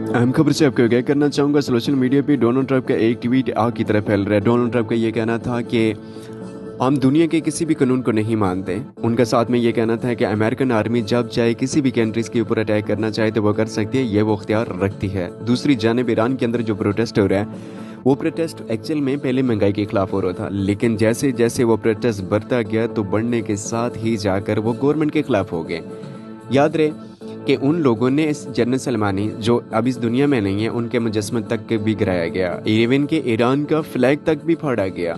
अहम खबर से आपको आगाह करना चाहूँगा। सोशल मीडिया पे डोनाल्ड ट्रंप का एक ट्वीट आग की तरह फैल रहा है। डोनाल्ड ट्रंप का ये कहना था कि हम दुनिया के किसी भी कानून को नहीं मानते। उनका साथ में ये कहना था कि अमेरिकन आर्मी जब चाहे किसी भी कंट्रीज़ के ऊपर अटैक करना चाहे तो वो कर सकती है, ये वो अख्तियार रखती है। दूसरी जानिब ईरान के अंदर जो प्रोटेस्ट हो रहा है, वो प्रोटेस्ट एक्चुअल में पहले महंगाई के खिलाफ हो रहा था, लेकिन जैसे जैसे वो प्रोटेस्ट बढ़ता गया तो बढ़ने के साथ ही जाकर वो गवर्नमेंट के खिलाफ हो गए। याद रहे कि उन लोगों ने इस जनरल सलमानी जो अब इस दुनिया में नहीं है, उनके मुजस्समे तक के भी गिराया गया, इवन के ईरान का फ्लैग तक भी फाड़ा गया।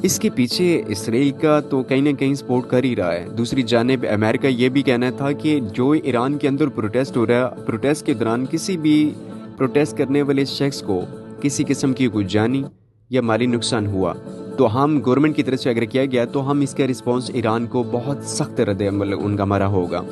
इसके पीछे इसराइल का तो कहीं ना कहीं सपोर्ट कर ही रहा है। दूसरी जानिब अमेरिका ये भी कहना था कि जो ईरान के अंदर प्रोटेस्ट हो रहा है, प्रोटेस्ट के दौरान किसी भी प्रोटेस्ट करने वाले शख्स को किसी किस्म की कोई जानी या माली नुकसान हुआ तो हम गवर्नमेंट की तरफ से अगर किया गया तो हम इसका रिस्पॉन्स ईरान को बहुत सख्त रद्द-ए-अमल उनका हमारा होगा।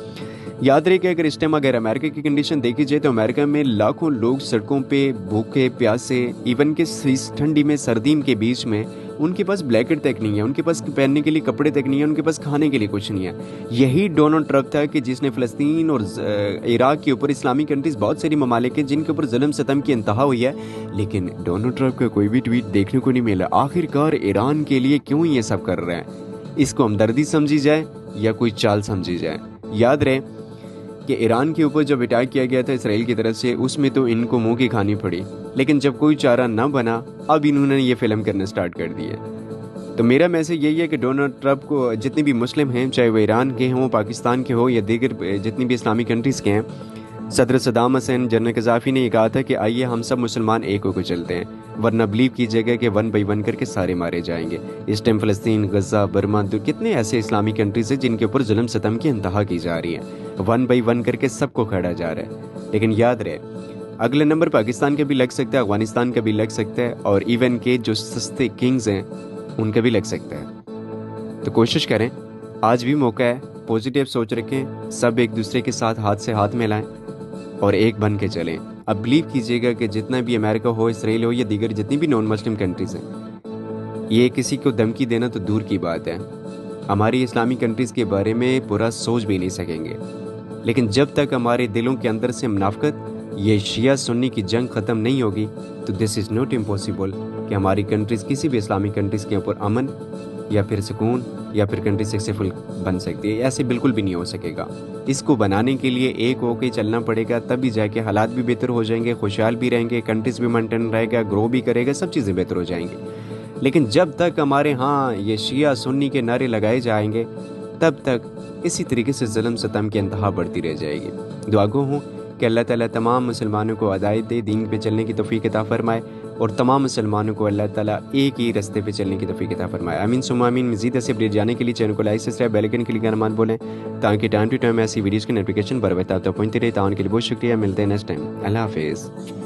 याद रहे कि अगर इस टाइम अगर अमेरिका की कंडीशन देखी जाए तो अमेरिका में लाखों लोग सड़कों पे भूखे प्यासे, इवन के इस ठंडी में सर्दी के बीच में उनके पास ब्लैंकेट तक नहीं है, उनके पास पहनने के लिए कपड़े तक नहीं है, उनके पास खाने के लिए कुछ नहीं है। यही डोनाल्ड ट्रंप था कि जिसने फ़लस्तीन और इराक के ऊपर इस्लामी कंट्रीज़ बहुत सारी ममालिक हैं जिनके ऊपर जुल्म सितम की इंतहा हुई है, लेकिन डोनाल्ड ट्रंप का कोई भी ट्वीट देखने को नहीं मिला। आखिरकार ईरान के लिए क्यों ये सब कर रहे हैं? इसको हमदर्दी समझी जाए या कोई चाल समझी जाए? याद रहे कि ईरान के ऊपर जब अटैक किया गया था इसराइल की तरफ से, उसमें तो इनको मुंह की खानी पड़ी, लेकिन जब कोई चारा न बना अब इन्होंने ये फिल्म करना स्टार्ट कर दी है। तो मेरा मैसेज यही है कि डोनाल्ड ट्रंप को जितने भी मुस्लिम हैं, चाहे वो ईरान के हों, पाकिस्तान के हो या दीगर जितनी भी इस्लामी कंट्रीज़ के हैं, सदर सद्दाम हुसैन, जनरल कज़ाफ़ी ने ये कहा था कि आइए हम सब मुसलमान एक होकर चलते हैं, वरना बिलीव कीजिएगा कि 1 बाई 1 करके सारे मारे जाएंगे। इस टाइम फ़लस्तीन, गज़ा, बर्मा, तो कितने ऐसे इस्लामी कंट्रीज़ हैं जिनके ऊपर जुल्म सितम की इंतहा की जा रही है। 1 बाई 1 करके सबको खड़ा जा रहा है। लेकिन याद रहे अगले नंबर पाकिस्तान का भी लग सकता है, अफगानिस्तान का भी लग सकता है, और इवन के जो सस्ते किंग्स हैं उनका भी लग सकता है। तो कोशिश करें, आज भी मौका है, पॉजिटिव सोच रखें, सब एक दूसरे के साथ हाथ से हाथ मिलाएं और एक बन के चलें। अब बिलीव कीजिएगा कि जितना भी अमेरिका हो, इसराइल हो या दीगर जितनी भी नॉन मुस्लिम कंट्रीज़ हैं, ये किसी को धमकी देना तो दूर की बात है, हमारी इस्लामी कंट्रीज़ के बारे में पूरा सोच भी नहीं सकेंगे। लेकिन जब तक हमारे दिलों के अंदर से मुनाफिकत, ये शिया सुन्नी की जंग ख़त्म नहीं होगी तो दिस इज़ नॉट इम्पॉसिबल कि हमारी कंट्रीज़ किसी भी इस्लामी कंट्रीज़ के ऊपर अमन या फिर सुकून या फिर कंट्री सक्सेसफुल बन सकती है। ऐसे बिल्कुल भी नहीं हो सकेगा। इसको बनाने के लिए एक होकर चलना पड़ेगा, तभी जाके हालात भी बेहतर हो जाएंगे, खुशहाल भी रहेंगे, कंट्रीज़ भी मेंटेन रहेगा, ग्रो भी करेगा, सब चीज़ें बेहतर हो जाएंगी। लेकिन जब तक हमारे यहाँ ये शिया सुन्नी के नारे लगाए जाएंगे, तब तक इसी तरीके से जुल्म सितम की इंतहा बढ़ती रह जाएगी। दुआ गो हूँ कि अल्लाह ताला तमाम मुसलमानों को हिदायत दे, दीन पे चलने की तौफीक अता फरमाए, और तमाम मुसलमानों को अल्लाह ताला एक ही रास्ते पे चलने की तौफीक अता फरमाए। आमीन सुम्मा आमीन। मज़ीद ऐसे अपडेट जाने के लिए चैनल को like subscribe bell icon click करना मत भूलें, ताकि टाइम टू टाइम ऐसी वीडियोज़ की नोटिफिकेशन बर वक्त आप तक पहुंचती रहे। ताउन के लिए बहुत शुक्रिया। मिलते हैं नेक्स्ट टाइम। अल्लाह हाफिज़।